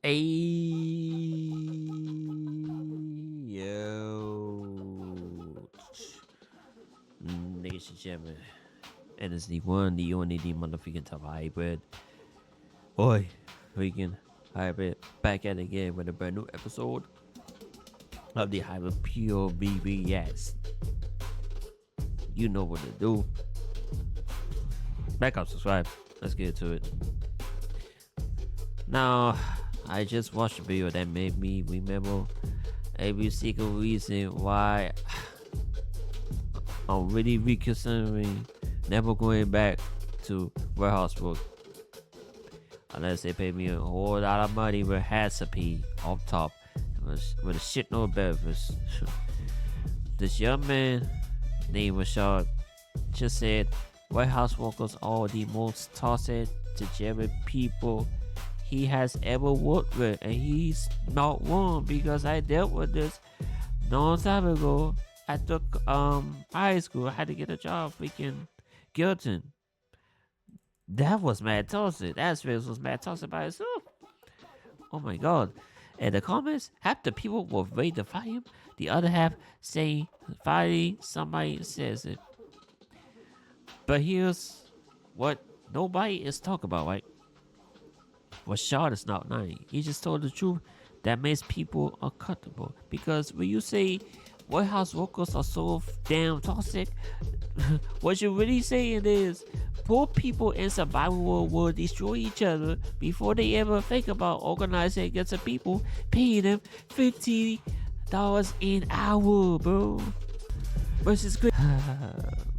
Hey, yo, ladies and gentlemen, and it's the one, the only, the motherfucking top hybrid. Oi, freaking hybrid, back at it again with a brand new episode of the Hybrid Pure BBS. You know what to do. Back up, subscribe. Let's get to it. Now, I just watched a video that made me remember every single reason why I'm really reconsidering never going back to warehouse work unless they pay me a whole lot of money with recipe off top with a shit no benefits. This young man named Rashad just said warehouse workers are the most toxic, degenerate people he has ever worked with, and he's not wrong because I dealt with this long time ago. I took high school. I had to get a job freaking Gilton. That was mad toxic. That space was mad toxic by itself. Oh my god. And the comments, half the people were ready to fire him, the other half saying finally somebody says it. But here's what nobody is talking about, right? Rashad is not lying. He just told the truth that makes people uncomfortable. Because when you say warehouse workers are so damn toxic, what you're really saying is poor people in survival world will destroy each other before they ever think about organizing against the people paying them $50 an hour, bro. Versus good.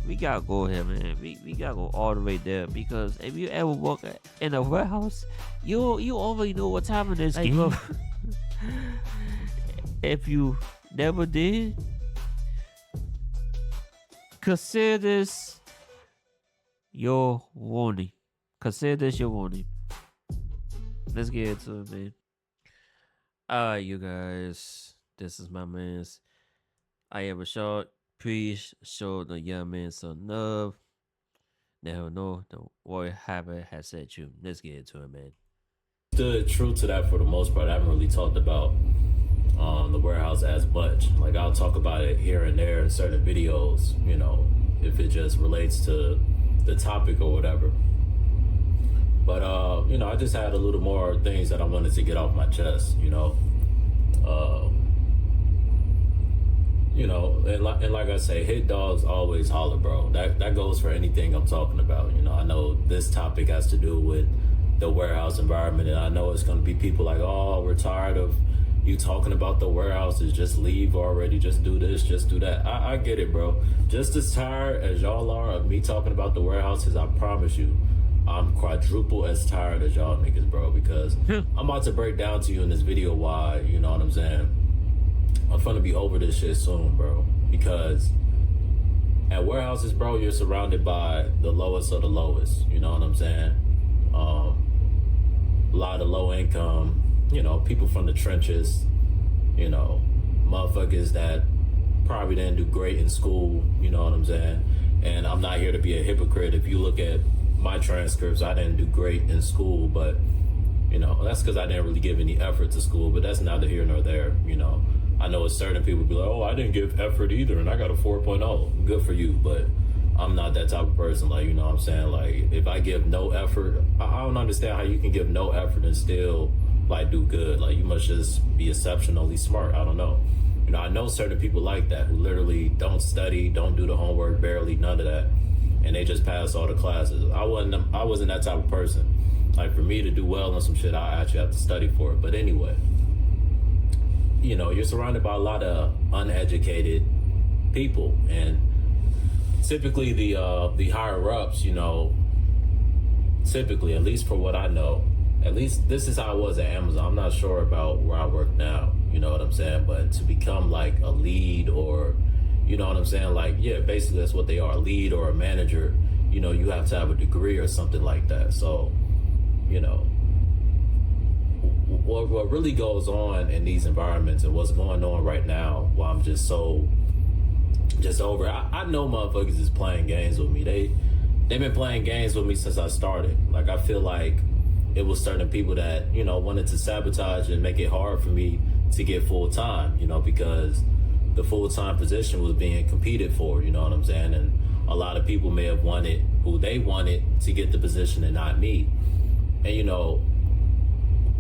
We gotta go here, man. We gotta go all the way there, because if you ever work in a warehouse, you already know what time it is. If you never did, consider this your warning. Consider this your warning. Let's get into it, man. Alright, you guys. This is my man's. I am Rashad. Please show the young man some love. Now know the warrior habit has set you. Let's get into it, man. Stood true to that for the most part. I haven't really talked about the warehouse as much. Like, I'll talk about it here and there in certain videos, you know, if it just relates to the topic or whatever. But you know, I just had a little more things that I wanted to get off my chest, you know. You know, and like I say, hit dogs always holler, bro. That goes for anything I'm talking about. You know, I know this topic has to do with the warehouse environment, and I know it's going to be people like, oh, we're tired of you talking about the warehouses. Just leave already. Just do this. Just do that. I get it, bro. Just as tired as y'all are of me talking about the warehouses, I promise you, I'm quadruple as tired as y'all niggas, bro, because I'm about to break down to you in this video why, you know what I'm saying? I'm finna be over this shit soon, bro, because at warehouses, bro, you're surrounded by the lowest of the lowest, you know what I'm saying? A lot of low income, you know, people from the trenches, you know, motherfuckers that probably didn't do great in school, you know what I'm saying? And I'm not here to be a hypocrite. If you look at my transcripts, I didn't do great in school, but, you know, that's because I didn't really give any effort to school, but that's neither here nor there, you know. I know certain people be like, oh, I didn't give effort either, and I got a 4.0. Good for you, but I'm not that type of person. Like, you know what I'm saying? Like, if I give no effort, I don't understand how you can give no effort and still, like, do good. Like, you must just be exceptionally smart. I don't know. You know, I know certain people like that who literally don't study, don't do the homework, barely, none of that, and they just pass all the classes. I wasn't that type of person. Like, for me to do well on some shit, I actually have to study for it. But anyway, you know, you're surrounded by a lot of uneducated people, and typically the higher ups, you know, typically, at least for what I know, at least this is how it was at Amazon. I'm not sure about where I work now, you know what I'm saying? But to become like a lead, or, you know what I'm saying? Like, yeah, basically that's what they are, a lead or a manager. You know, you have to have a degree or something like that. So, you know, what really goes on in these environments and what's going on right now, while I'm just over, I know motherfuckers is playing games with me. They've been playing games with me since I started. Like, I feel like it was certain people that, wanted to sabotage and make it hard for me to get full time, because the full time position was being competed for, you know what I'm saying? And a lot of people may have wanted who they wanted to get the position and not me. And,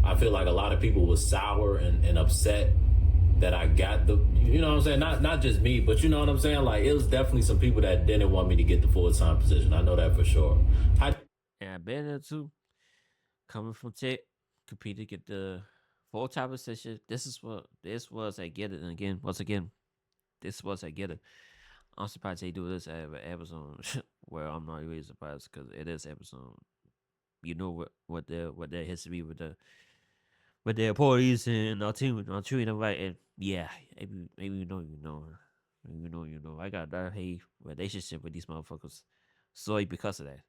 I feel like a lot of people was sour and upset that I got the, you know what I'm saying? Not just me, but you know what I'm saying? Like, it was definitely some people that didn't want me to get the full time position. I know that for sure. And I've been there too. Coming from tech, compete to get the full time position. This was I get it. And again, once again, this was I get it. I'm surprised they do this at Amazon. Well, I'm not really surprised because it is Amazon. You know what their history with their employees and our team, not treating them right. And yeah, maybe you know, maybe you know. I got that hate relationship with these motherfuckers solely because of that,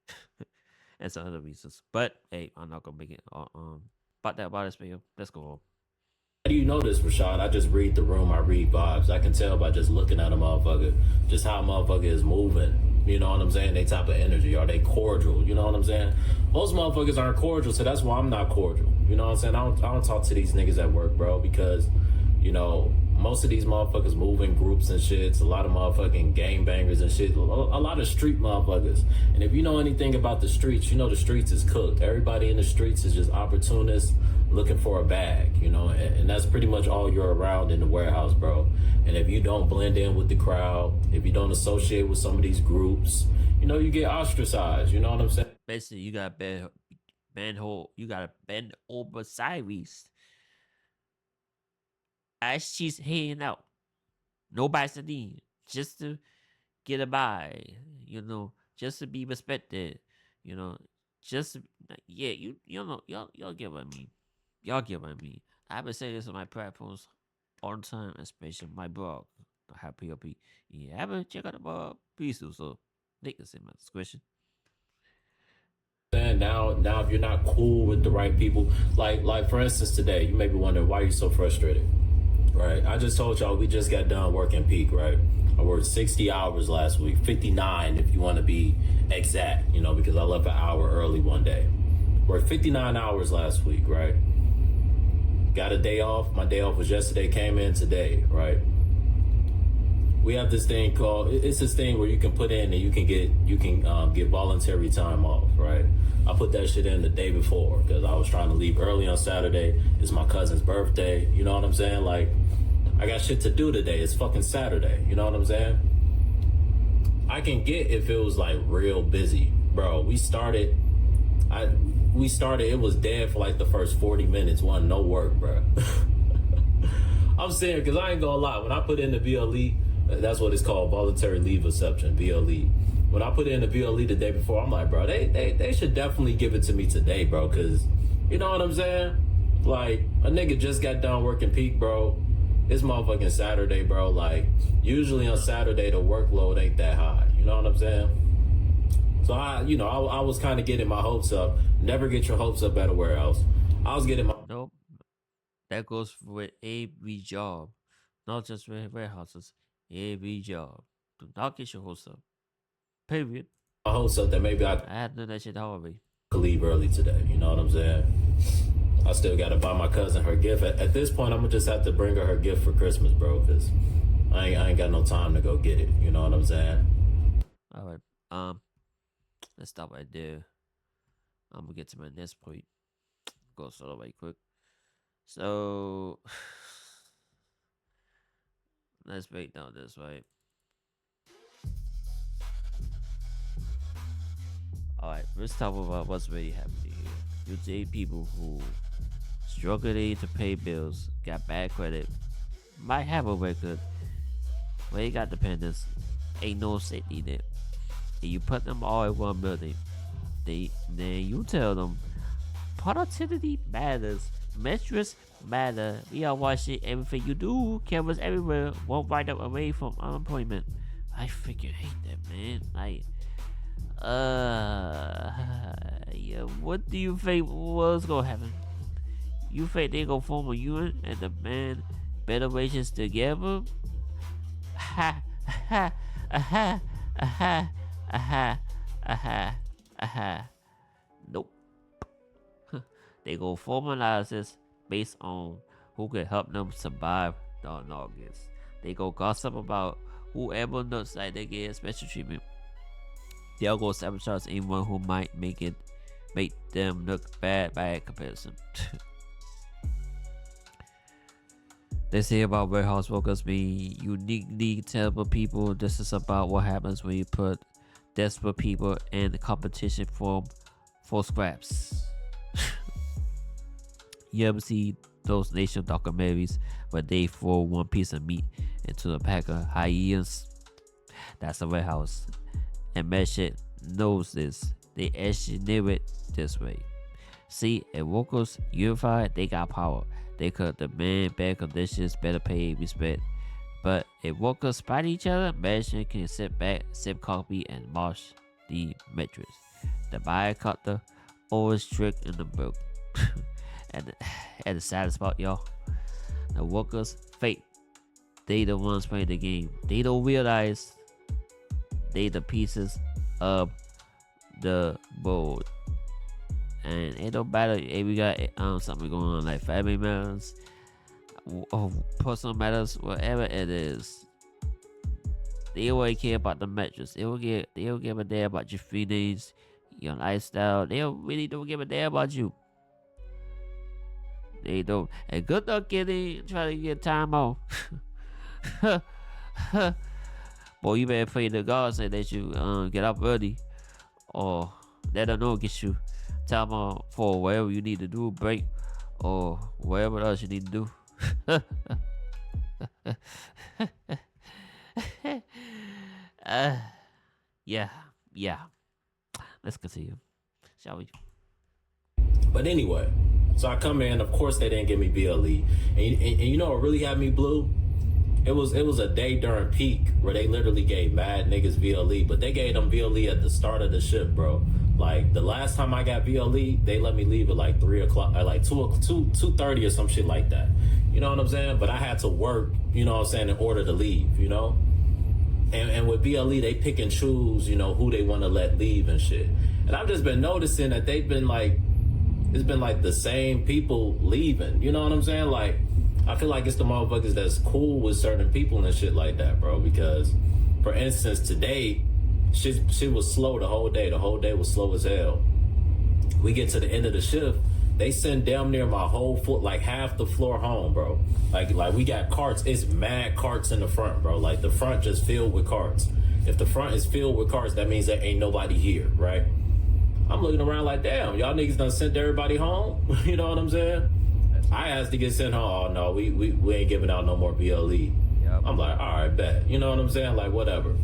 and some other reasons. But hey, I'm not gonna make it. About this video. Let's go on. How do you know this, Rashad? I just read the room. I read vibes. I can tell by just looking at a motherfucker, just how a motherfucker is moving. You know what I'm saying? They type of energy. Are they cordial? You know what I'm saying? Most motherfuckers aren't cordial, so that's why I'm not cordial. You know what I'm saying? I don't talk to these niggas at work, bro, because, most of these motherfuckers move in groups and shit. It's a lot of motherfucking gang bangers and shit. A lot of street motherfuckers. And if you know anything about the streets, you know the streets is cooked. Everybody in the streets is just opportunists looking for a bag, and that's pretty much all you're around in the warehouse, bro. And if you don't blend in with the crowd, if you don't associate with some of these groups, you get ostracized. You know what I'm saying? Basically, you got you gotta bend over sideways as she's heading out. No Vaseline, just to get a by, just to be respected, just to, yeah, y'all get what I mean. Y'all get what I mean. I've been saying this on my platforms all the time, especially my blog, Happy Up. Yeah, haven't check out the blog, please do so. Link is in my description. Now if you're not cool with the right people, like for instance today, you may be wondering why you're so frustrated. Right, I just told y'all we just got done working peak, right? I worked 60 hours last week, 59 if you want to be exact, because I left an hour early one day. Worked 59 hours last week, right? Got a day off. My day off was yesterday, came in today, right? We have this thing called, it's this thing where you can put in and you can get voluntary time off, right? I put that shit in the day before because I was trying to leave early on Saturday. It's my cousin's birthday. You know what I'm saying? Like, I got shit to do today. It's fucking Saturday. You know what I'm saying? I can get if it was like real busy. Bro, we started, it was dead for like the first 40 minutes. Wasn't no work, bro. I'm saying, because I ain't gonna lie. When I put in the VLE, that's what it's called, voluntary leave exception, VLE. When I put in the VLE the day before, I'm like, bro, they should definitely give it to me today, bro, because you know what I'm saying? Like, a nigga just got done working peak, bro. It's motherfucking Saturday, bro. Like, usually on Saturday, the workload ain't that high. You know what I'm saying? So, I was kind of getting my hopes up. Never get your hopes up at a warehouse. I was getting my... Nope. That goes with every job. Not just with warehouses. Every job. Do not get your hopes up. Period. My hopes up that maybe I had done that shit already. Could leave early today. You know what I'm saying? I still got to buy my cousin her gift. At this point, I'm going to just have to bring her gift for Christmas, bro, because I ain't got no time to go get it. You know what I'm saying? All right. Let's stop right there. I'm going to get to my next point. Go slow right quick. So, let's break down this, right? Alright, let's talk about what's really happening here. You see people who struggling to pay bills, got bad credit, might have a record, but they got dependents, ain't no safety net. And you put them all in one building. Then you tell them productivity matters. Metrics matter. We are watching everything you do. Cameras everywhere. Won't wind up away from unemployment. I freaking hate that, man. Yeah. What do you think was gonna happen? You think they gonna form a union and demand better wages together? Ha ha ha ha ha ha ha. Nope. They go formalize this based on who can help them survive the August. They go gossip about whoever looks like they get special treatment. They'll go sabotage anyone who might make them look bad by comparison. They say about warehouse workers being uniquely terrible people. This is about what happens when you put desperate people in the competition for scraps. You ever see those national documentaries where they throw one piece of meat into a pack of hyenas? That's a warehouse. And Meshit knows this. They engineer it this way. See, if workers unified, they got power. They could demand better conditions, better pay, respect. But if workers fight each other, management can sit back, sip coffee, and march the metrics. The buyer cut the always trick in the book. and the saddest part, y'all, the workers fake. They the ones playing the game. They don't realize they the pieces of the board. And it don't matter if we got something going on like family matters or personal matters, whatever it is. They always care about the metrics. They don't give a damn about your feelings, your lifestyle. They really don't give a damn about you. They don't. And good luck trying to get time off. Boy, you better pray to God say that you get up early, or let them know get you time off for whatever you need to do, break, or whatever else you need to do. Yeah. Let's continue, shall we? But anyway, so I come in. Of course, they didn't give me BLE, and you know what really had me blue? It was a day during peak where they literally gave mad niggas VLE, but they gave them VLE at the start of the shift, bro. Like the last time I got VLE, they let me leave at like 3 o'clock, at like 2:30 or some shit like that. You know what I'm saying? But I had to work, you know what I'm saying, in order to leave, you know? And with BLE, they pick and choose, you know, who they want to let leave and shit. And I've just been noticing that they've been like, it's been like the same people leaving, you know what I'm saying? Like, I feel like it's the motherfuckers that's cool with certain people and shit like that, bro. Because, for instance, today, shit was slow the whole day. The whole day was slow as hell. We get to the end of the shift, they send damn near my whole foot, like half the floor home, bro. Like we got carts. It's mad carts in the front, bro. Like the front just filled with carts. If the front is filled with carts, that means there ain't nobody here, right? I'm looking around like, damn, y'all niggas done sent everybody home. You know what I'm saying? I asked to get sent home. Oh no, we ain't giving out no more BLE. Yep. I'm like, all right, bet. You know what I'm saying? Like, whatever.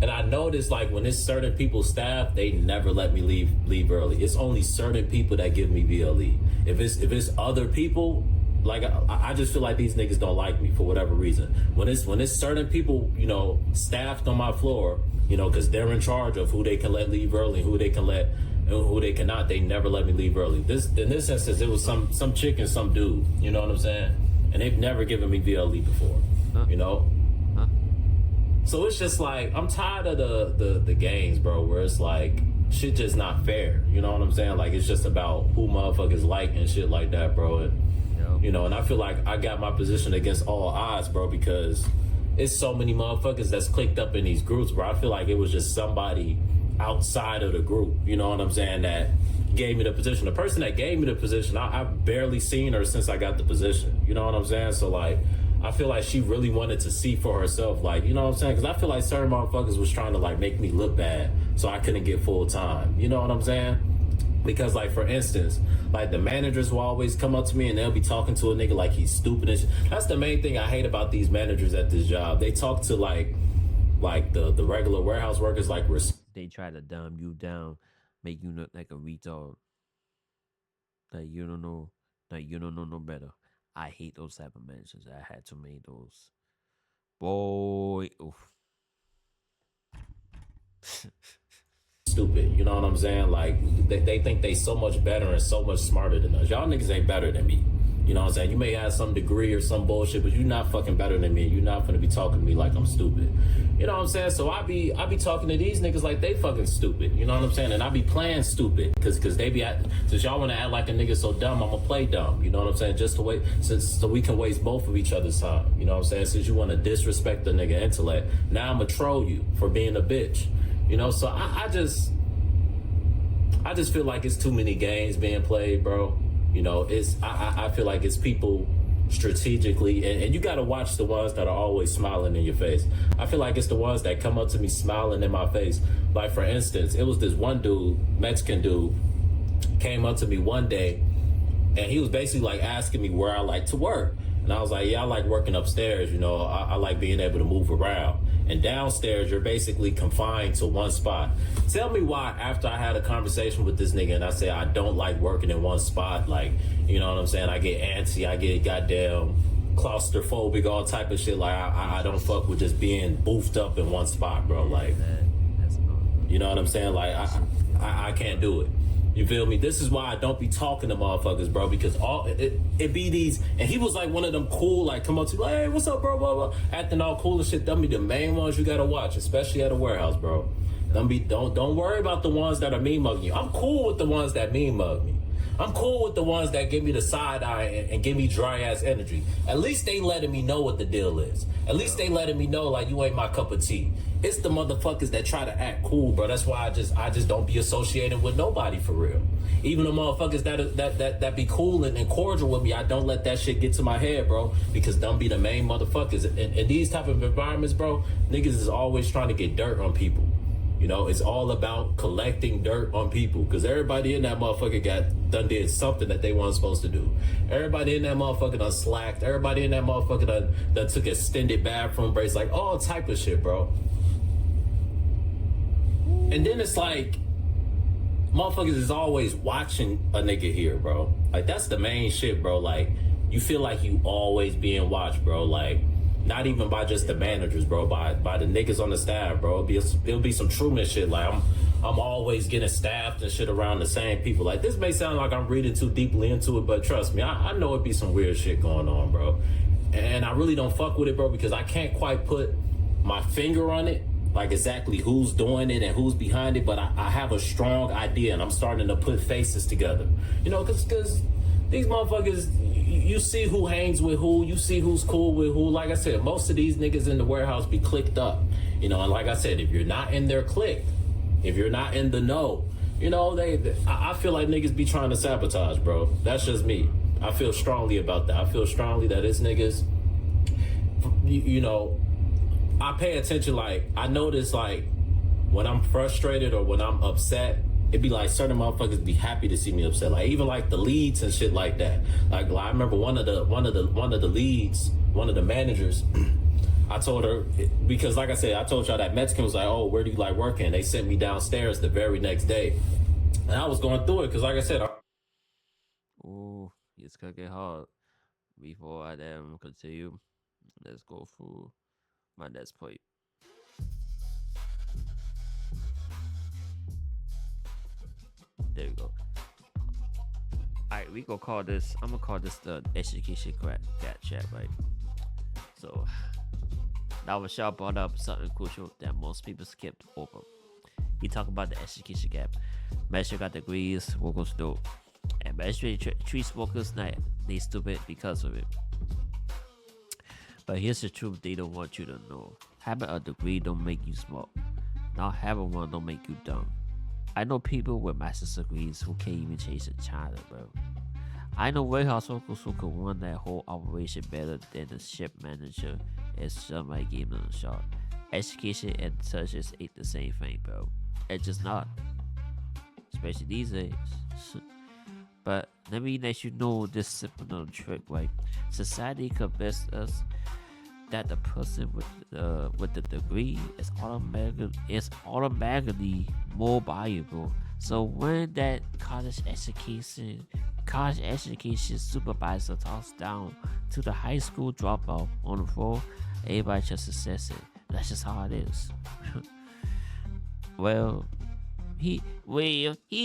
And I noticed, like, when it's certain people's staff, they never let me leave early. It's only certain people that give me BLE. If it's other people, like, I just feel like these niggas don't like me for whatever reason. When it's certain people, you know, staffed on my floor, you know, because they're in charge of who they can let leave early, who they can let, and who they cannot, they never let me leave early. In this instance, it was some chick and some dude, you know what I'm saying? And they've never given me BLE before, you know? So it's just like, I'm tired of the games, bro, where it's like, shit just not fair, you know what I'm saying? Like, it's just about who motherfuckers like and shit like that, bro. And, you know, and I feel like I got my position against all odds, bro, because it's so many motherfuckers that's clicked up in these groups, bro. I feel like it was just somebody outside of the group, you know what I'm saying, that gave me the position. The person that gave me the position, I've barely seen her since I got the position, you know what I'm saying? So, like, I feel like she really wanted to see for herself, like, you know what I'm saying? Because I feel like certain motherfuckers was trying to, like, make me look bad so I couldn't get full time, you know what I'm saying? Because, like, for instance, like, the managers will always come up to me and they'll be talking to a nigga like he's stupid and shit. That's the main thing I hate about these managers at this job. They talk to, like the regular warehouse workers, like, they try to dumb you down, make you look like a retard. Like you don't know no better. I hate those type of managers. I had too many of those. Boy, oof. Stupid, you know what I'm saying? Like, they think they so much better and so much smarter than us. Y'all niggas ain't better than me. You know what I'm saying? You may have some degree or some bullshit, but you're not fucking better than me. You're not gonna be talking to me like I'm stupid. You know what I'm saying? So I be talking to these niggas like they fucking stupid. You know what I'm saying? And I be playing stupid because they be since y'all wanna act like a nigga so dumb, I'ma play dumb. You know what I'm saying? Just to wait so we can waste both of each other's time. You know what I'm saying? Since you wanna disrespect the nigga intellect, now I'ma troll you for being a bitch. You know, so I just feel like it's too many games being played, bro. You know, I feel like it's people strategically, and you got to watch the ones that are always smiling in your face. I feel like it's the ones that come up to me smiling in my face. Like, for instance, it was this one dude, Mexican dude, came up to me one day, and he was basically like asking me where I like to work. And I was like, yeah, I like working upstairs. You know, I like being able to move around. And downstairs, you're basically confined to one spot. Tell me why, after I had a conversation with this nigga and I say I don't like working in one spot, like, you know what I'm saying? I get antsy, I get goddamn claustrophobic, all type of shit. Like, I don't fuck with just being boofed up in one spot, bro. Like, you know what I'm saying? Like, I can't do it. You feel me? This is why I don't be talking to motherfuckers, bro, because it be these, and he was like one of them cool, like, come up to you, like, hey, what's up, bro, blah, blah, acting all cool and shit. Them be the main ones you gotta watch, especially at a warehouse, bro. Don't worry about the ones that are mean mugging you. I'm cool with the ones that mean mug me. I'm cool with the ones that give me the side eye and give me dry ass energy. At least they letting me know what the deal is. At least they letting me know, like, you ain't my cup of tea. It's the motherfuckers that try to act cool, bro. That's why I just don't be associating with nobody for real. Even the motherfuckers that be cool and cordial with me, I don't let that shit get to my head, bro, because them be the main motherfuckers. In these type of environments, bro, niggas is always trying to get dirt on people. You know, it's all about collecting dirt on people, because everybody in that motherfucker did something that they weren't supposed to do. Everybody in that motherfucker done slacked. Everybody in that motherfucker done took extended bathroom breaks, like all type of shit, bro. And then it's like, motherfuckers is always watching a nigga here, bro. Like, that's the main shit, bro. Like, you feel like you always being watched, bro. Like, not even by just the managers, bro, by the niggas on the staff, bro. It'll be some Truman shit. Like, I'm always getting staffed and shit around the same people. Like, this may sound like I'm reading too deeply into it, but trust me, I know it be some weird shit going on, bro. And I really don't fuck with it, bro, because I can't quite put my finger on it, like exactly who's doing it and who's behind it, but I have a strong idea, and I'm starting to put faces together. You know, because these motherfuckers, you see who hangs with who, you see who's cool with who. Like I said, most of these niggas in the warehouse be clicked up. You know, and like I said, if you're not in their clique, if you're not in the know, you know, I feel like niggas be trying to sabotage, bro. That's just me. I feel strongly about that. I feel strongly that it's niggas, you know, I pay attention. Like, I notice, like, when I'm frustrated or when I'm upset, it'd be like certain motherfuckers be happy to see me upset. Like, even like the leads and shit like that. Like I remember one of the leads, one of the managers, I told her, because like I said, I told y'all that Mexican was like, oh, where do you like working? They sent me downstairs the very next day. And I was going through it because, like I said, Ooh, it's gonna get hard. Before I continue, let's go through my next point. There we go. Alright, we gonna call this, I'm gonna call this the education cat chat, right? So, now Rashad brought up something crucial that most people skipped over. He talked about the education gap. Magistrate got degrees, workers don't. And magistrate treats workers like they stupid because of it. But here's the truth they don't want you to know. Having a degree don't make you smart. Not having one don't make you dumb. I know people with master's degrees who can't even change the China, bro. I know warehouse workers who could run that whole operation better than the ship manager if somebody gave them a shot. Education and such just ain't the same thing, bro. It's just not. Especially these days. But let me let you know this simple trick, right? Society convinced us that the person with the degree is automatically more valuable. So when that college education supervisor talks down to the high school dropout on the floor, everybody just assess it. That's just how it is. Well, he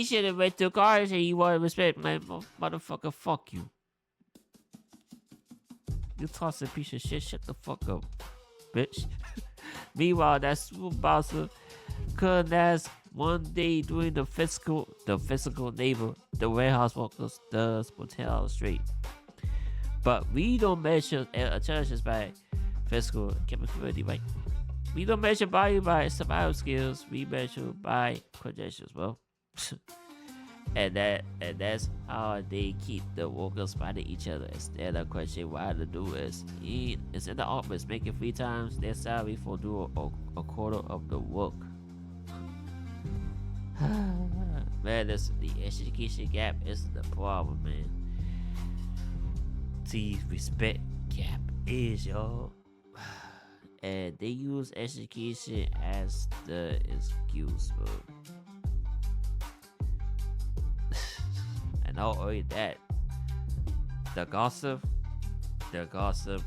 should have went to college and he wanted respect, man. Motherfucker, fuck you. You tossing piece of shit. Shut the fuck up, bitch. Meanwhile, that supervisor couldn't ask one day during the physical labor the warehouse workers does for 10 hours straight. But we don't measure intelligence by physical capability, right? We don't measure value by survival skills. We measure by credentials, well. and that's how they keep the workers fighting each other instead of questioning why the doers is in the office making 3 times their salary for doing a quarter of the work. Man, the education gap is the problem, man. The respect gap is, y'all. And they use education as the excuse, bro. And not only that, the gossip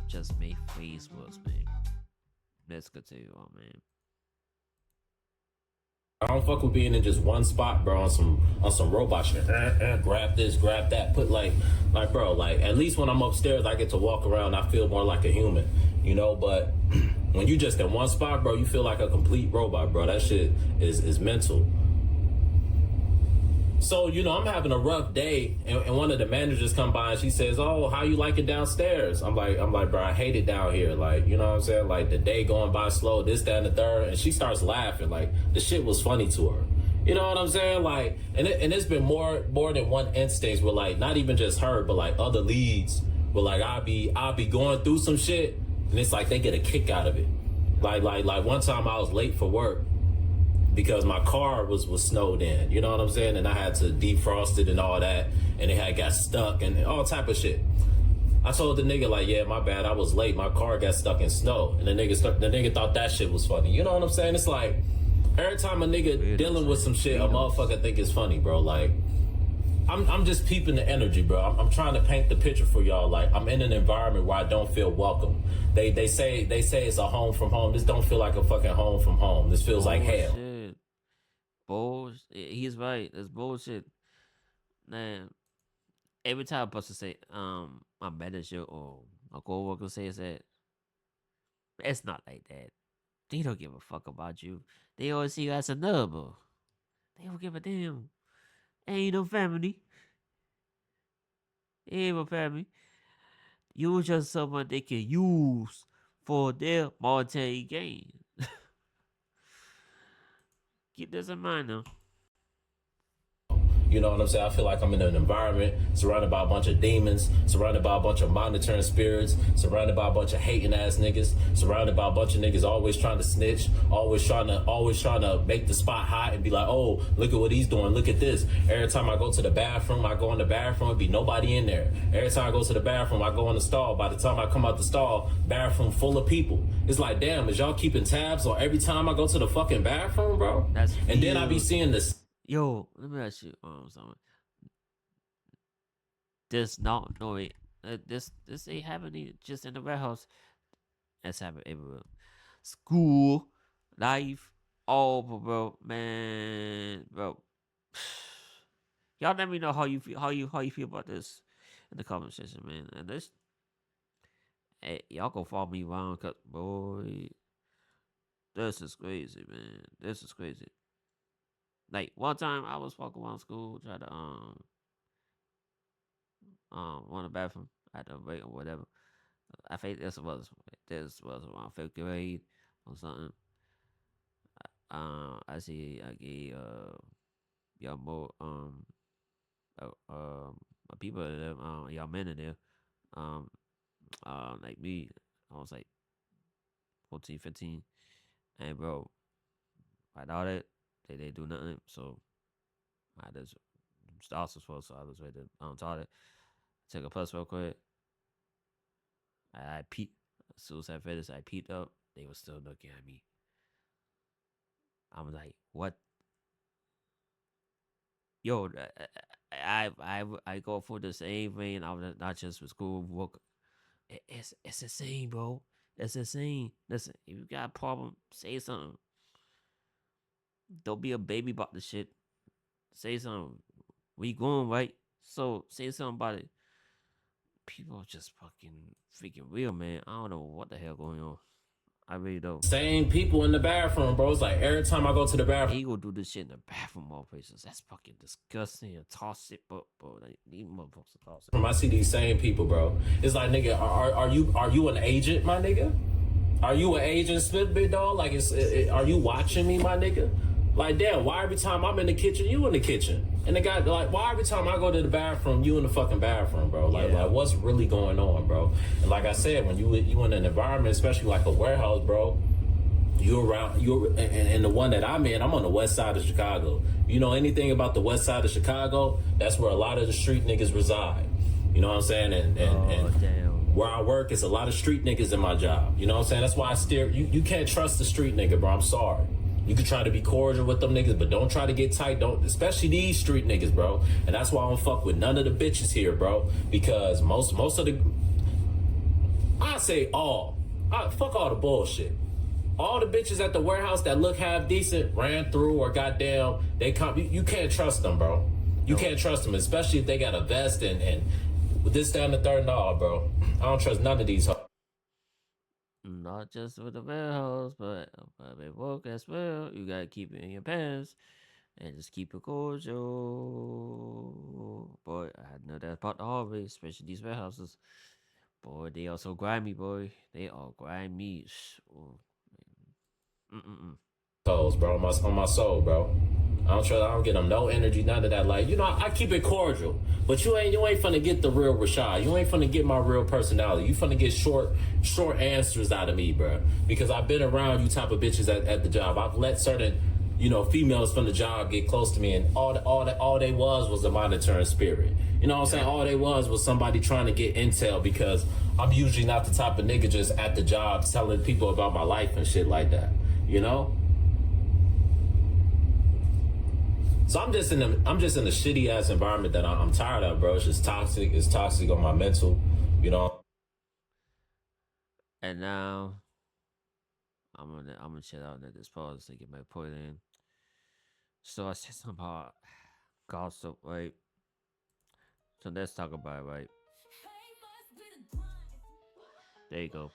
just made things worse, man. Let's continue on, man. I don't fuck with being in just one spot, bro, on some robot shit. Grab this, grab that. Put like, bro, like at least when I'm upstairs, I get to walk around. I feel more like a human, you know. But when you just in one spot, bro, you feel like a complete robot, bro. That shit is mental. So, you know, I'm having a rough day, and one of the managers come by and she says, "Oh, how you like it downstairs?" I'm like, bro, I hate it down here. Like, you know what I'm saying? Like the day going by slow, this, that, and the third. And she starts laughing. Like the shit was funny to her. You know what I'm saying? Like, and it's been more than one instance where like not even just her, but like other leads where like I'll be going through some shit, and it's like they get a kick out of it. Like one time I was late for work because my car was snowed in, you know what I'm saying? And I had to defrost it and all that, and it had got stuck and all type of shit. I told the nigga like, yeah, my bad, I was late. My car got stuck in snow, and the nigga thought that shit was funny. You know what I'm saying? It's like every time a nigga dealing with some shit, a motherfucker think it's funny, bro. Like I'm just peeping the energy, bro. I'm trying to paint the picture for y'all. Like I'm in an environment where I don't feel welcome. They say it's a home from home. This don't feel like a fucking home from home. This feels like hell. Bullshit. He's right. It's bullshit. Man, every time a person say, my manager or my coworker says that, it's not like that. They don't give a fuck about you. They always see you as a number. They don't give a damn. Ain't no family. Ain't no family. You're just someone they can use for their monetary gain. Keep this in mind now. You know what I'm saying? I feel like I'm in an environment surrounded by a bunch of demons, surrounded by a bunch of monitoring spirits, surrounded by a bunch of hating ass niggas, surrounded by a bunch of niggas always trying to snitch, always trying to make the spot hot and be like, oh, look at what he's doing, look at this. Every time I go to the bathroom, I go in the bathroom, be nobody in there. Every time I go to the bathroom, I go in the stall. By the time I come out the stall, bathroom full of people. It's like, damn, is y'all keeping tabs on every time I go to the fucking bathroom, bro? And then I be seeing this. Yo, let me ask you something. This not no wait. This ain't happening just in the warehouse. It's happening everywhere. School, life, all bro, man, bro. Y'all let me know how you feel. How you feel about this in the comment section, man. And this, hey, y'all gonna follow me around, cause boy, this is crazy, man. This is crazy. Like one time I was walking around school, try to on the bathroom. I had to wait or whatever. I think this was around 5th grade or something. I see I gave y'all more people in there, y'all men in there. Um like me, I was like 14, 15. And bro, I doubt it. They do nothing. So I just start as well, so I was ready to toilet. Take a puss real quick. I peeped. As soon as I finished, I peeped up. They were still looking at me. I'm like, what? Yo, I go for the same thing. I was not just for school work. It's the same, bro. It's the same. Listen, if you got a problem, say something. Don't be a baby about the shit. Say something. We going right, so say something about it. people are just fucking freaking real, man. I don't know what the hell going on. I really don't. Same people in the bathroom, bro. It's like every time I go to the And bathroom, you go do this shit in the bathroom, all places. That's fucking disgusting. And toss it, bro. Like, these motherfuckers toss it. I see these same people, bro. It's like, nigga, are you an agent, my nigga? Are you an agent, Spit Big Dog? Like, are you watching me, my nigga? Like, damn, why every time I'm in the kitchen, you in the kitchen? And the guy, like, why every time I go to the bathroom, you in the fucking bathroom, bro? Like, what's really going on, bro? And like I said, when you in an environment, especially like a warehouse, bro, and the one that I'm in, I'm on the west side of Chicago. You know anything about the west side of Chicago? That's where a lot of the street niggas reside. You know what I'm saying? And damn. Where I work, it's a lot of street niggas in my job. You know what I'm saying? That's why I steer. You can't trust the street nigga, bro. I'm sorry. You can try to be cordial with them niggas, but don't try to get tight. Don't, especially these street niggas, bro. And that's why I don't fuck with none of the bitches here, bro. Because most of the, I say fuck all the bullshit. All the bitches at the warehouse that look half decent ran through or goddamn, they come. You can't trust them, bro. You can't trust them, especially if they got a vest and this, down the third, nah, bro. I don't trust none of these hoes. Not just with the warehouse, but at work as well. You gotta keep it in your pants and just keep it cordial. Boy, I know that about the hallway, especially these warehouses. Boy, they are so grimy, boy. They are grimy. Toes, bro, on my soul, bro. I don't get them no energy, none of that. Like, you know, I keep it cordial, but you ain't finna get the real Rashad. You ain't finna get my real personality. You finna get short answers out of me, bro. Because I've been around you type of bitches at the job. I've let certain, you know, females from the job get close to me, and all they was a monitoring spirit. You know what I'm saying? All they was somebody trying to get intel, because I'm usually not the type of nigga just at the job telling people about my life and shit like that. You know? So I'm just in a shitty ass environment that I'm tired of, bro. It's just toxic. It's toxic on my mental, you know. And now I'm gonna chill out at this pause to get my point in. So I said something about gossip, right? So let's talk about it, right? There you go.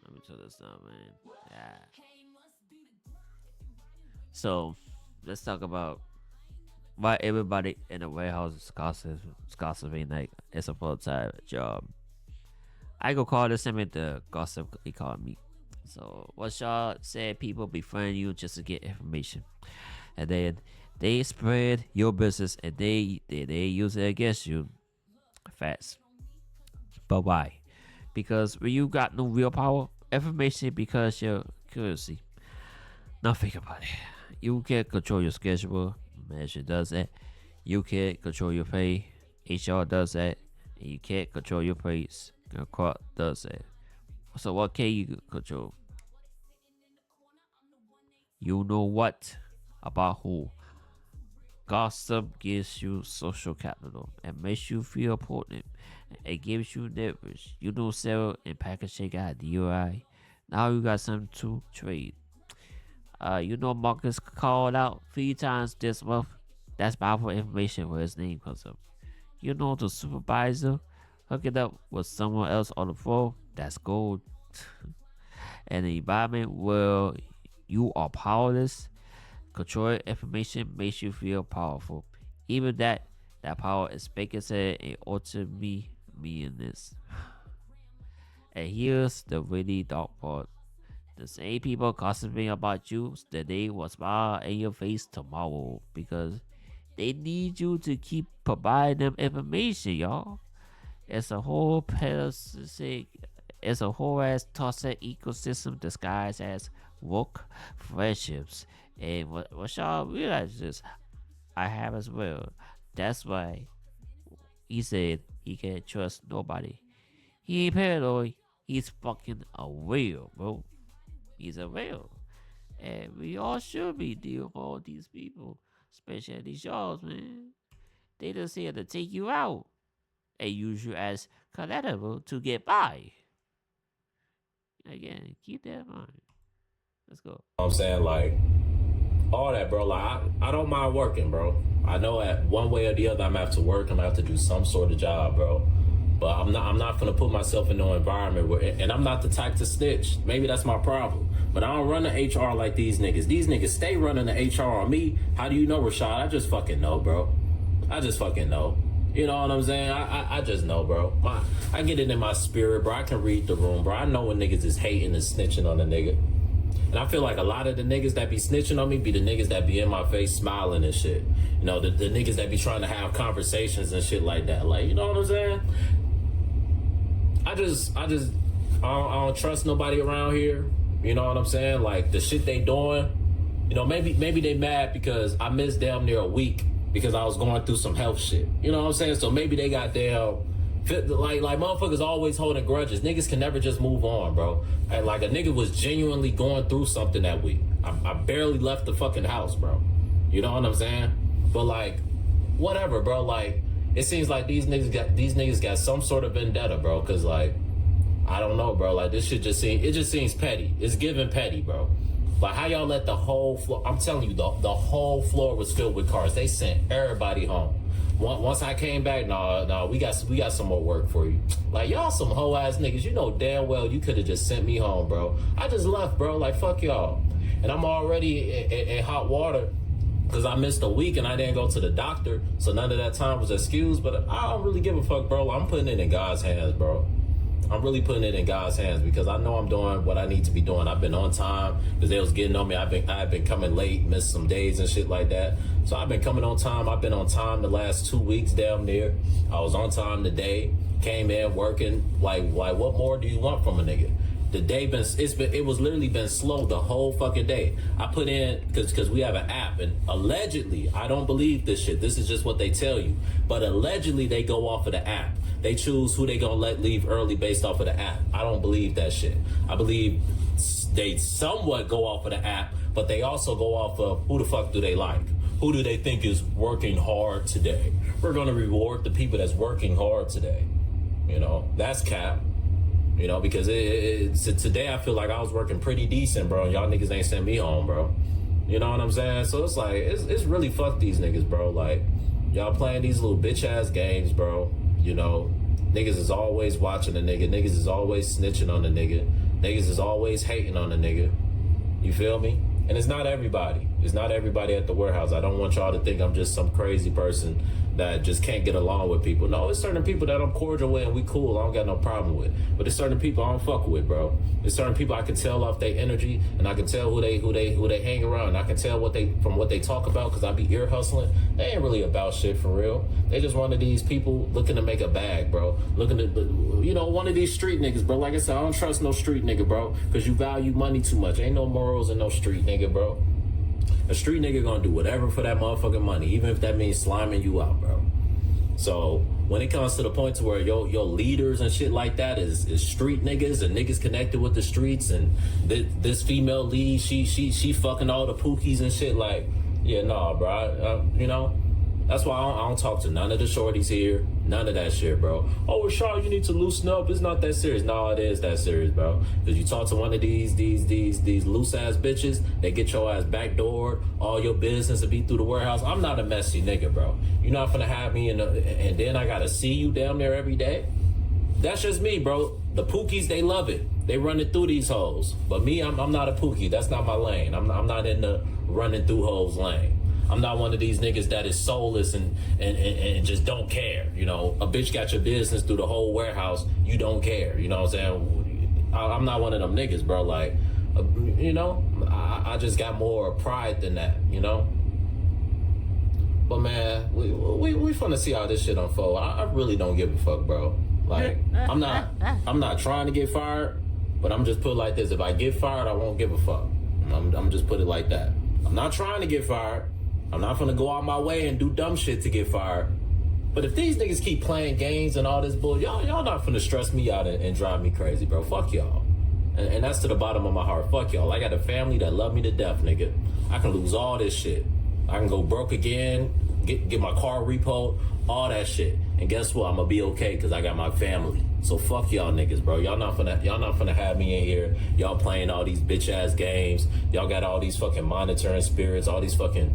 Let me turn this down, man. Yeah. So let's talk about why everybody in the warehouse is gossiping like it's a full-time job. I go call this segment the gossip economy. So what y'all said, people befriend you just to get information, and then they spread your business and they use it against you fast. But why? Because when you got no real power, information because your curiosity. Now think about it. You can control your schedule. Management does that. You can't control your pay. HR does that. And you can't control your praise. Your court does that. So what can you control? You know what about who? Gossip gives you social capital and makes you feel important. It gives you leverage. You know, Sarah and Packaging got a DUI. Now you got something to trade. You know, Marcus called out 3 times this month. That's powerful information where his name comes up. You know, the supervisor hooking up with someone else on the floor. That's gold. And the environment where you are powerless, controlling information makes you feel powerful. Even that power is bigger and ultimately meaningless. And here's the really dark part. The same people gossiping about you today will smile in your face tomorrow because they need you to keep providing them information, y'all. It's a whole ass toxic ecosystem disguised as work friendships. And what y'all realize is I have as well. That's why he said he can't trust nobody. He ain't paranoid. He's fucking aware, bro. He's aware. And we all should be dealing with all these people, especially at these jobs, man. They just here to take you out and use you as collateral to get by. Again, keep that in mind. Let's go. I'm saying, like, all that, bro. Like, I don't mind working, bro. I know at one way or the other I'm gonna have to work. I'm gonna have to do some sort of job, bro. But I'm not gonna put myself in no environment where, and I'm not the type to snitch. Maybe that's my problem. But I don't run the HR like these niggas. These niggas stay running the HR on me. How do you know, Rashad? I just fucking know, bro. I just fucking know. You know what I'm saying? I just know, bro. I get it in my spirit, bro. I can read the room, bro. I know when niggas is hating and snitching on a nigga. And I feel like a lot of the niggas that be snitching on me be the niggas that be in my face smiling and shit. You know, the niggas that be trying to have conversations and shit like that. Like, you know what I'm saying? I don't trust nobody around here. You know what I'm saying? Like, the shit they doing, you know, maybe they mad because I missed damn near a week because I was going through some health shit. You know what I'm saying? So maybe they got damn, like motherfuckers always holding grudges. Niggas can never just move on, bro. And like a nigga was genuinely going through something that week. I barely left the fucking house, bro. You know what I'm saying? But like, whatever, bro. Like, it seems like these niggas got some sort of vendetta, bro. Cause like, I don't know, bro. Like, this shit just seems petty. It's giving petty, bro. Like, how y'all let the whole floor, I'm telling you, the whole floor was filled with cars. They sent everybody home. Once I came back, no, we got some more work for you. Like, y'all some hoe ass niggas. You know damn well you could have just sent me home, bro. I just left, bro. Like, fuck y'all. And I'm already in hot water because I missed a week and I didn't go to the doctor. So none of that time was excused. But I don't really give a fuck, bro. I'm putting it in God's hands, bro. I'm really putting it in God's hands because I know I'm doing what I need to be doing. I've been on time because they was getting on me. I've been coming late, missed some days and shit like that. So I've been coming on time. I've been on time the last 2 weeks damn near. I was on time today. Came in working. Like what more do you want from a nigga? The day it was literally been slow the whole fucking day. I put in because we have an app and allegedly, I don't believe this shit. This is just what they tell you. But allegedly they go off of the app. They choose who they gonna let leave early based off of the app. I don't believe that shit. I believe they somewhat go off of the app, but they also go off of who the fuck do they like? Who do they think is working hard today? We're gonna reward the people that's working hard today. You know, that's cap. You know, because today I feel like I was working pretty decent, bro. And y'all niggas ain't sent me home, bro. You know what I'm saying? So it's like, it's really fuck these niggas, bro. Like, y'all playing these little bitch ass games, bro. You know, niggas is always watching the nigga. Niggas is always snitching on the nigga. Niggas is always hating on the nigga. You feel me? And it's not everybody. It's not everybody at the warehouse. I don't want y'all to think I'm just some crazy person that just can't get along with people. No, it's certain people that I'm cordial with and we cool. I don't got no problem with. But there's certain people I don't fuck with, bro. There's certain people I can tell off their energy and I can tell who they hang around. I can tell from what they talk about because I be ear hustling. They ain't really about shit for real. They just one of these people looking to make a bag, bro. Looking to, you know, one of these street niggas, bro. Like I said, I don't trust no street nigga, bro, because you value money too much. Ain't no morals in no street nigga, bro. A street nigga gonna do whatever for that motherfucking money, even if that means sliming you out, bro. So when it comes to the point to where your leaders and shit like that is street niggas and niggas connected with the streets and this female lead, she fucking all the pookies and shit, like, yeah, nah, bro. You know, that's why I don't talk to none of the shorties here. None of that shit, bro. Oh, Rashad, you need to loosen up. It's not that serious. No, it is that serious, bro. Because you talk to one of these loose ass bitches, they get your ass backdoored, all your business will be through the warehouse. I'm not a messy nigga, bro. You're not gonna have me and then I gotta see you down there every day. That's just me, bro. The pookies, they love it. They running through these hoes. But me, I'm not a pookie. That's not my lane. I'm not in the running through hoes lane. I'm not one of these niggas that is soulless and just don't care. You know, a bitch got your business through the whole warehouse. You don't care. You know what I'm saying? I'm not one of them niggas, bro. Like, you know, I just got more pride than that, you know? But man, we finna see how this shit unfold. I really don't give a fuck, bro. Like, I'm not trying to get fired, but I'm just put it like this. If I get fired, I won't give a fuck. I'm just put it like that. I'm not trying to get fired. I'm not gonna go out my way and do dumb shit to get fired. But if these niggas keep playing games and all this bull, y'all not finna stress me out and drive me crazy, bro. Fuck y'all. And that's to the bottom of my heart. Fuck y'all. I got a family that love me to death, nigga. I can lose all this shit. I can go broke again, get my car repoed, all that shit. And guess what? I'm gonna be okay because I got my family. So fuck y'all niggas, bro. Y'all not finna have me in here. Y'all playing all these bitch ass games. Y'all got all these fucking monitoring spirits, all these fucking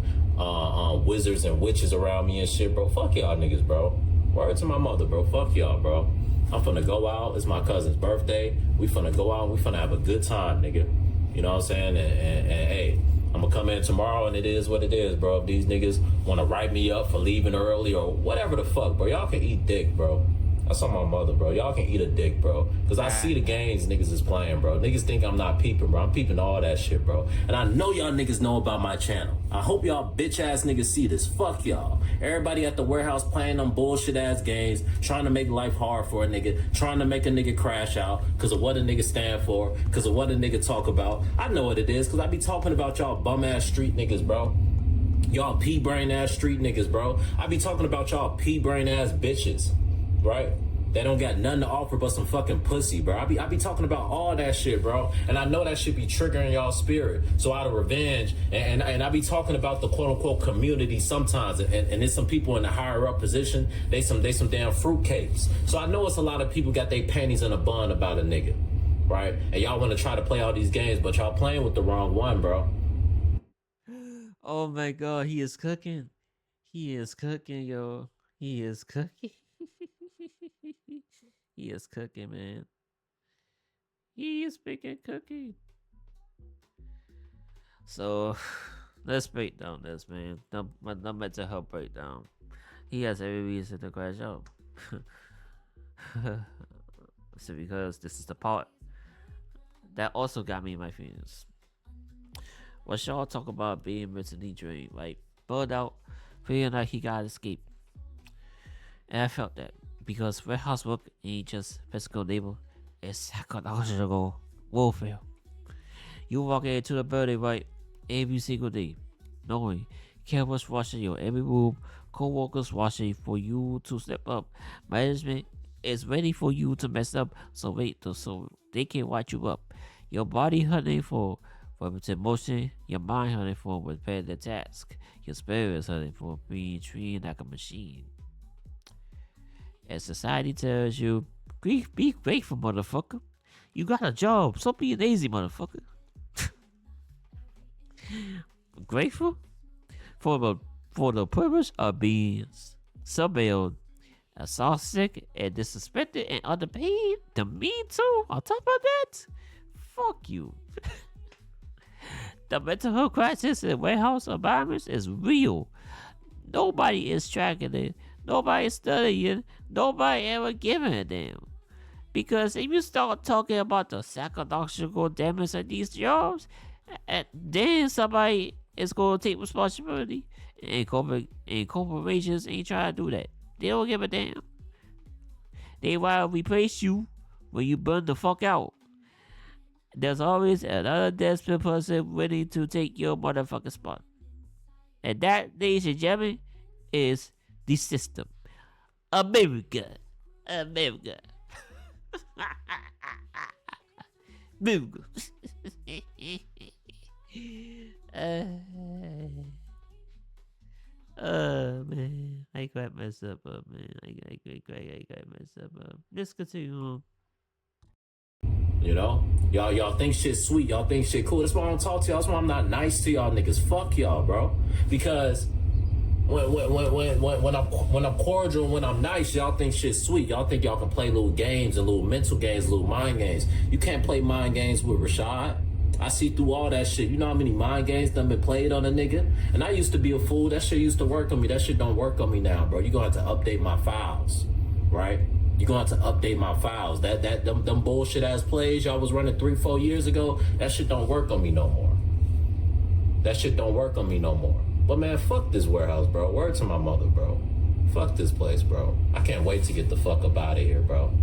wizards and witches around me and shit, bro. Fuck y'all niggas, bro. Word to my mother, bro. Fuck y'all, bro. I'm finna go out. It's my cousin's birthday. We finna go out. We finna have a good time, nigga. You know what I'm saying? And hey, I'm gonna come in tomorrow, and it is what it is, bro. If these niggas wanna write me up for leaving early or whatever the fuck, bro, y'all can eat dick, bro. That's on my mother, bro. Y'all can eat a dick, bro. Because I see the games niggas is playing, bro. Niggas think I'm not peeping, bro. I'm peeping all that shit, bro. And I know y'all niggas know about my channel. I hope y'all bitch ass niggas see this. Fuck y'all. Everybody at the warehouse playing them bullshit ass games, trying to make life hard for a nigga, trying to make a nigga crash out because of what a nigga stand for, because of what a nigga talk about. I know what it is because I be talking about y'all bum ass street niggas, bro. Y'all pea brain ass street niggas, bro. I be talking about y'all pea brain ass bitches. Right? They don't got nothing to offer but some fucking pussy, bro. I be talking about all that shit, bro. And I know that shit be triggering y'all spirit. So out of revenge, and I be talking about the quote unquote community sometimes. And there's some people in the higher up position, they some damn fruitcakes. So I know it's a lot of people got their panties in a bun about a nigga. Right? And y'all want to try to play all these games, but y'all playing with the wrong one, bro. Oh my god, he is cooking. He is cooking, yo. He is cooking. He is cooking, man. He is picking cooking. So let's break down this, man. My mental health breakdown. He has every reason to crash out. So because this is the part that also got me in my feelings. Rashad talk about being mentally drained, like burned out, feeling like he gotta escape. And I felt that because warehouse work ain't just physical labor, it's psychological warfare. You walk into the building right every single day, knowing cameras watching your every move, co-workers watching for you to step up, management is ready for you to mess up, so they can watch you up. Your body hunting for repetitive motion, your mind hunting for repetitive task, your spirit is hunting for being trained like a machine. As society tells you, be grateful, motherfucker. You got a job, so be lazy, motherfucker. Grateful for the purpose of being surveilled, assaulted, and disrespected, and underpaid. To me too. On top of that, fuck you. The mental health crisis in warehouse environments is real. Nobody is tracking it. Nobody is studying. Nobody ever giving a damn. Because if you start talking about the psychological damage of these jobs, then somebody is going to take responsibility. And corporations ain't trying to do that. They don't give a damn. They want to replace you when you burn the fuck out. There's always another desperate person willing to take your motherfucking spot. And that, ladies and gentlemen, is the system. America. America. America. Man. I cracked myself up, man. I cracked myself up. Let's continue on. You know, y'all think shit sweet. Y'all think shit cool. That's why I don't talk to y'all. That's why I'm not nice to y'all niggas. Fuck y'all, bro. Because when I'm cordial and when I'm nice, y'all think shit sweet. Y'all think y'all can play little games and little mental games, little mind games. You can't play mind games with Rashad. I see through all that shit. You know how many mind games done been played on a nigga? And I used to be a fool. That shit used to work on me. That shit don't work on me now, bro. You gonna have to update my files, right? You're gonna have to update my files. Them bullshit ass plays y'all was running 3-4 years ago, that shit don't work on me no more. That shit don't work on me no more. But man, fuck this warehouse, bro. Word to my mother, bro. Fuck this place, bro. I can't wait to get the fuck up out of here, bro.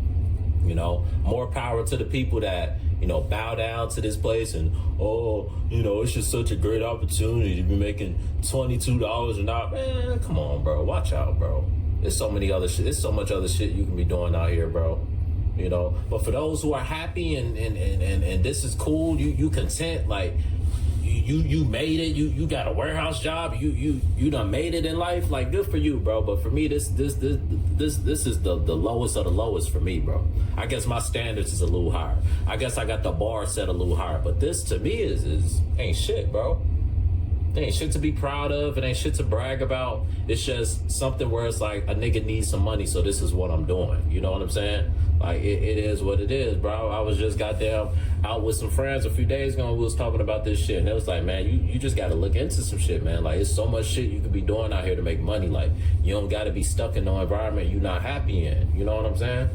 You know, more power to the people that, you know, bow down to this place and, oh, you know, it's just such a great opportunity to be making $22 an hour. Man, come on, bro. Watch out, bro. There's so many other shit. There's so much other shit you can be doing out here, bro. You know, but for those who are happy and this is cool, you content, like you made it, you got a warehouse job, you done made it in life, like good for you, bro. But for me, this is the lowest of the lowest for me, bro. I guess my standards is a little higher. I guess I got the bar set a little higher, but this to me is ain't shit, bro. It ain't shit to be proud of. It ain't shit to brag about. It's just something where it's like a nigga needs some money, so this is what I'm doing. You know what I'm saying? Like it is what it is, bro. I was just goddamn out with some friends a few days ago and we was talking about this shit. And it was like, man, you just gotta look into some shit, man. Like it's so much shit you could be doing out here to make money. Like you don't gotta be stuck in no environment you're not happy in. You know what I'm saying?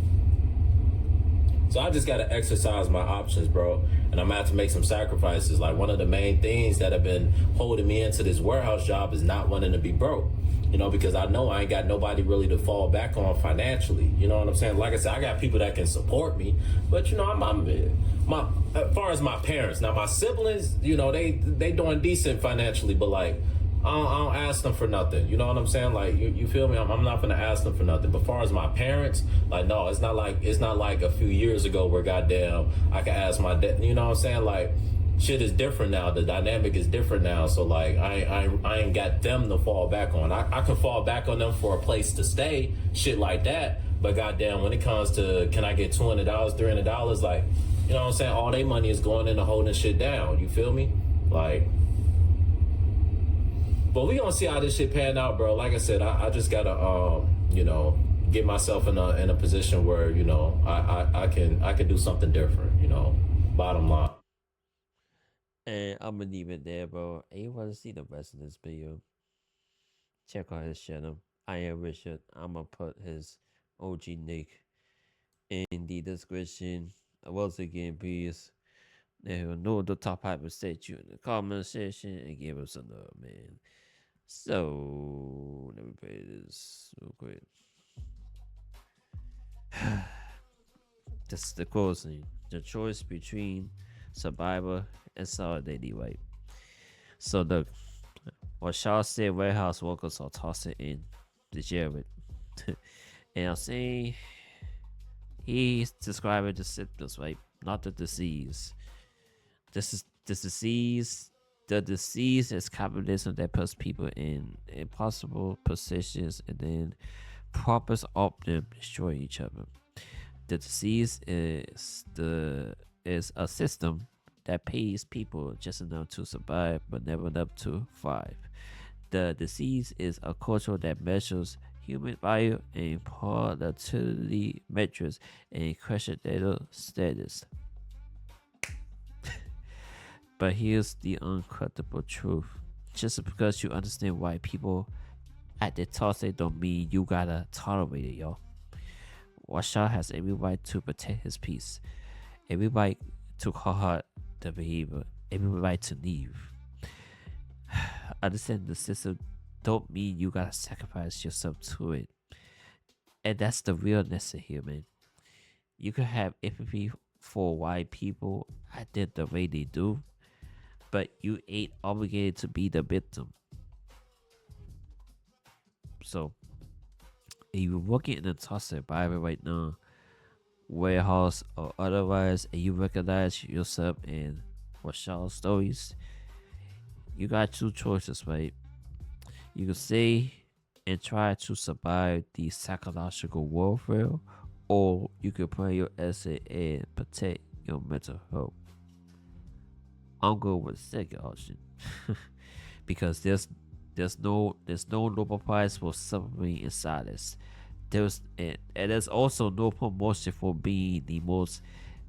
So I just gotta exercise my options, bro. And I'm gonna have to make some sacrifices. Like one of the main things that have been holding me into this warehouse job is not wanting to be broke. You know, because I know I ain't got nobody really to fall back on financially. You know what I'm saying? Like I said, I got people that can support me, but you know, my as far as my parents, now my siblings, you know, they doing decent financially, but like I don't ask them for nothing. You know what I'm saying? Like you feel me? I'm not gonna ask them for nothing. But as far as my parents, like no, it's not like a few years ago where goddamn I could ask my dad. You know what I'm saying? Like shit is different now. The dynamic is different now. So like I ain't got them to fall back on. I can fall back on them for a place to stay, shit like that. But goddamn, when it comes to can I get $200, $300, like you know what I'm saying? All their money is going into holding shit down. You feel me? Like. But we gonna see how this shit pan out, bro. Like I said, I just gotta you know, get myself in a position where, you know, I can do something different, you know. Bottom line. And I'm gonna leave it there, bro. And you wanna see the rest of this video? Check out his channel. I am Rashad. I'm gonna put his OG nick in the description. Once again, please know the top hyper state you in the comment section and give us a love, man. So let me play this real quick. This is the closing. The choice between survivor and solidarity, right? So the Rashad said warehouse workers are tossing in degenerate. And I'm saying he's describing the symptoms, right? Not the disease. This is the disease. The disease is capitalism that puts people in impossible positions and then profits off them destroy each other. The disease is a system that pays people just enough to survive but never enough to thrive. The disease is a culture that measures human value and productivity metrics and question data status. But here's the uncomfortable truth. Just because you understand why people act their toxic don't mean you gotta tolerate it, y'all. Rashad has every right to protect his peace. Every right to call out the behavior. Every right to leave. Understand the system don't mean you gotta sacrifice yourself to it. And that's the realness here, man. You can have empathy for why people act the way they do, but you ain't obligated to be the victim. So, if you're working in a toxic environment right now, warehouse or otherwise, and you recognize yourself in Rashad's stories, you got two choices, right? You can stay and try to survive the psychological warfare, or you can play your essay and protect your mental health. I'm going with the second option because there's no noble prize for suffering in silence. There's also no promotion for being the most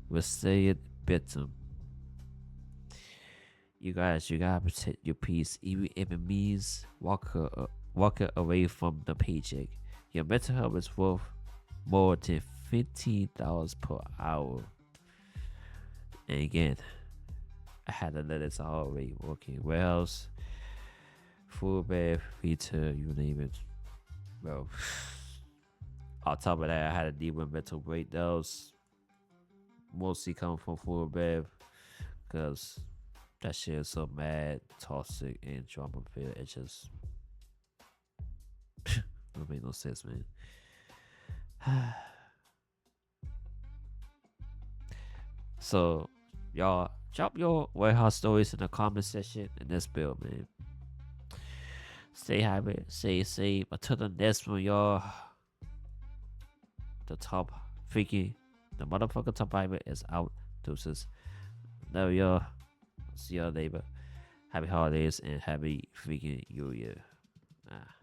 resilient victim. You gotta protect your peace, even if it means walking away from the paycheck. Your mental health is worth more than $15 per hour. And again, I had to let it already working warehouse, food bath, retail, you name it. Bro. On top of that, I had to deal with mental breakdowns. Mostly coming from food bath. Cause that shit is so mad, toxic, and drama filled. It just don't make no sense, man. So, y'all, drop your warehouse stories in the comment section in this build, man. Stay happy, stay safe. Until the next one, y'all. The motherfucker top fiber is out. Deuces. Love y'all. See y'all later. Happy holidays and happy freaking New Year. Ah.